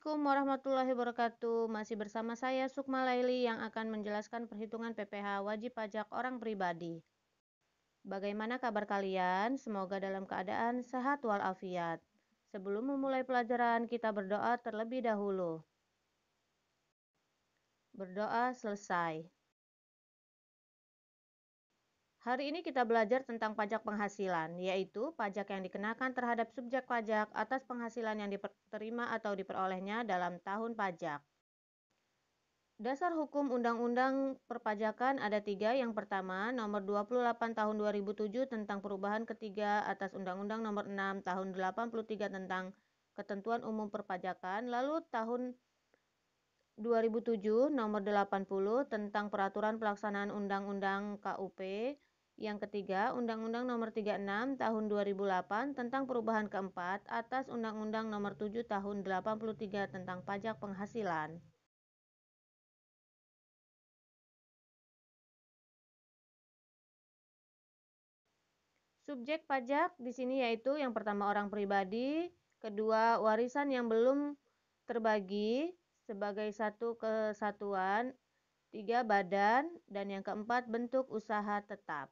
Assalamualaikum warahmatullahi wabarakatuh. Masih bersama saya Sukma Laili yang akan menjelaskan perhitungan PPh wajib pajak orang pribadi. Bagaimana kabar kalian? Semoga dalam keadaan sehat walafiat. Sebelum memulai pelajaran, kita berdoa terlebih dahulu. Berdoa selesai. Hari ini kita belajar tentang pajak penghasilan, yaitu pajak yang dikenakan terhadap subjek pajak atas penghasilan yang diterima atau diperolehnya dalam tahun pajak. Dasar hukum undang-undang perpajakan ada 3. Yang pertama, nomor 28 tahun 2007 tentang perubahan ketiga atas Undang-Undang nomor 6 tahun 83 tentang ketentuan umum perpajakan. Lalu tahun 2007 nomor 80 tentang peraturan pelaksanaan Undang-Undang KUP. Yang ketiga, Undang-Undang nomor 36 tahun 2008 tentang perubahan keempat atas Undang-Undang nomor 7 tahun 83 tentang pajak penghasilan. Subjek pajak di sini yaitu yang pertama orang pribadi, kedua warisan yang belum terbagi sebagai satu kesatuan, 3 badan, dan yang keempat bentuk usaha tetap.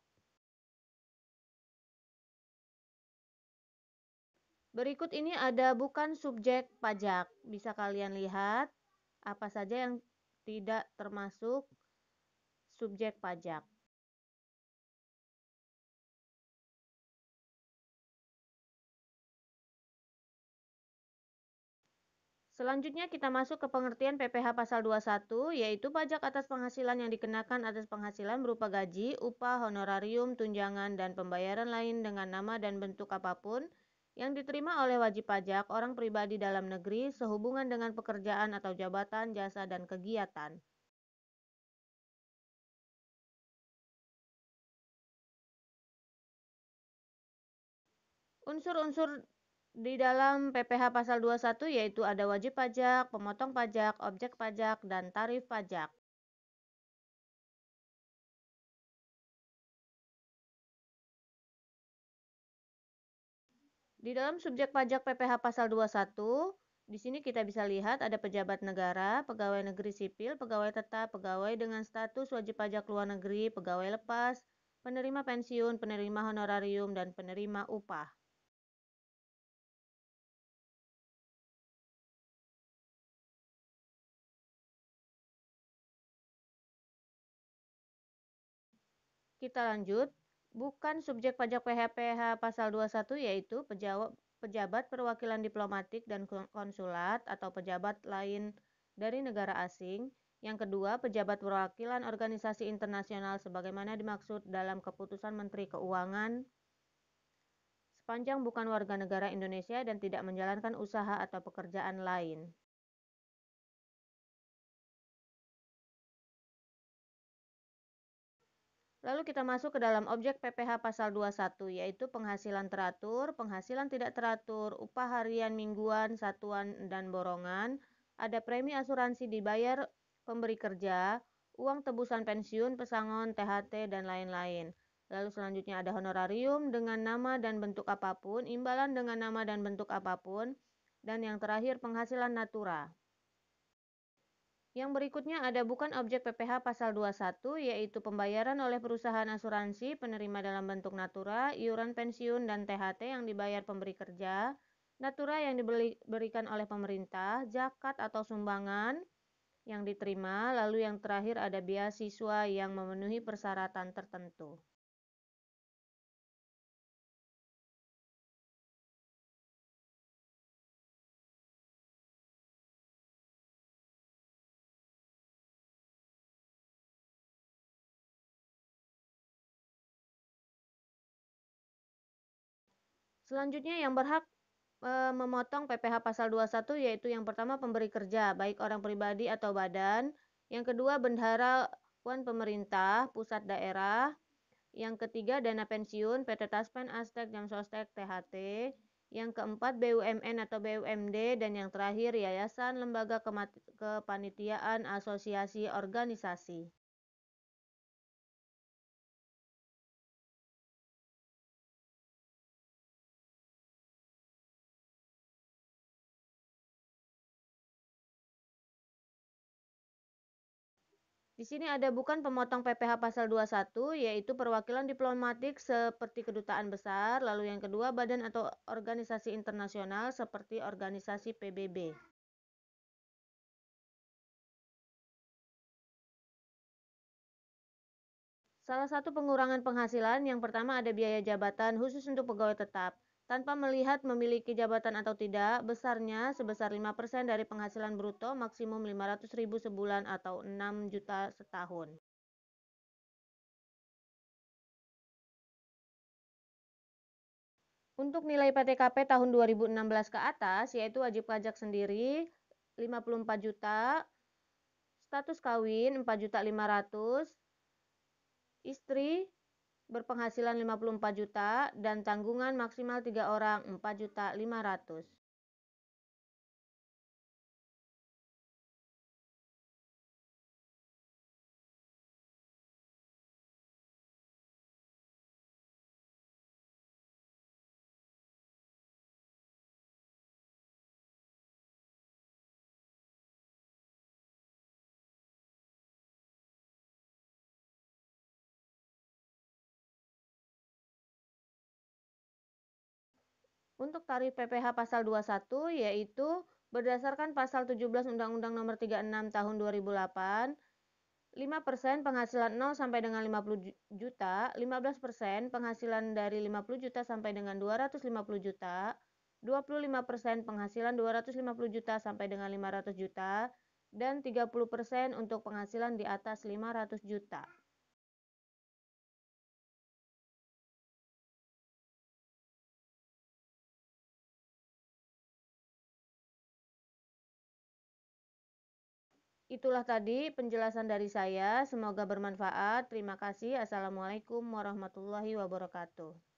Berikut ini ada bukan subjek pajak. Bisa kalian lihat apa saja yang tidak termasuk subjek pajak. Selanjutnya kita masuk ke pengertian PPh pasal 21, yaitu pajak atas penghasilan yang dikenakan atas penghasilan berupa gaji, upah, honorarium, tunjangan, dan pembayaran lain dengan nama dan bentuk apapun yang diterima oleh wajib pajak orang pribadi dalam negeri sehubungan dengan pekerjaan atau jabatan, jasa, dan kegiatan. Unsur-unsur di dalam PPh pasal 21 yaitu ada wajib pajak, pemotong pajak, objek pajak, dan tarif pajak. Di dalam subjek pajak PPh pasal 21, di sini kita bisa lihat ada pejabat negara, pegawai negeri sipil, pegawai tetap, pegawai dengan status wajib pajak luar negeri, pegawai lepas, penerima pensiun, penerima honorarium, dan penerima upah. Kita lanjut, bukan subjek pajak PPh pasal 21 yaitu pejabat perwakilan diplomatik dan konsulat atau pejabat lain dari negara asing. Yang kedua, pejabat perwakilan organisasi internasional sebagaimana dimaksud dalam keputusan Menteri Keuangan sepanjang bukan warga negara Indonesia dan tidak menjalankan usaha atau pekerjaan lain. Lalu kita masuk ke dalam objek PPh pasal 21 yaitu penghasilan teratur, penghasilan tidak teratur, upah harian, mingguan, satuan, dan borongan, ada premi asuransi dibayar pemberi kerja, uang tebusan pensiun, pesangon, THT, dan lain-lain. Lalu selanjutnya ada honorarium dengan nama dan bentuk apapun, imbalan dengan nama dan bentuk apapun, dan yang terakhir penghasilan natura. Yang berikutnya ada bukan objek PPh pasal 21 yaitu pembayaran oleh perusahaan asuransi penerima dalam bentuk natura, iuran pensiun, dan THT yang dibayar pemberi kerja, natura yang diberikan oleh pemerintah, zakat atau sumbangan yang diterima, lalu yang terakhir ada beasiswa yang memenuhi persyaratan tertentu. Selanjutnya yang berhak memotong PPh pasal 21 yaitu yang pertama pemberi kerja, baik orang pribadi atau badan. Yang kedua bendaharawan pemerintah, pusat daerah. Yang ketiga dana pensiun, PT Taspen, Astek, Jam Sostek, THT. Yang keempat BUMN atau BUMD. Dan yang terakhir yayasan, lembaga kepanitiaan, asosiasi, organisasi. Di sini ada bukan pemotong PPh pasal 21, yaitu perwakilan diplomatik seperti kedutaan besar, lalu yang kedua badan atau organisasi internasional seperti organisasi PBB. Salah satu pengurangan penghasilan yang pertama ada biaya jabatan khusus untuk pegawai tetap. Tanpa melihat memiliki jabatan atau tidak, besarnya sebesar 5% dari penghasilan bruto maksimum 500.000 sebulan atau 6 juta setahun. Untuk nilai PTKP tahun 2016 ke atas, yaitu wajib pajak sendiri 54 juta, status kawin 4.500.000, istri berpenghasilan 54 juta, dan tanggungan maksimal 3 orang 4.500.000. Untuk tarif PPh pasal 21 yaitu berdasarkan pasal 17 Undang-Undang Nomor 36 Tahun 2008, 5% penghasilan 0 sampai dengan 50 juta, 15% penghasilan dari 50 juta sampai dengan 250 juta, 25% penghasilan 250 juta sampai dengan 500 juta, dan 30% untuk penghasilan di atas 500 juta. Itulah tadi penjelasan dari saya, semoga bermanfaat. Terima kasih. Assalamualaikum warahmatullahi wabarakatuh.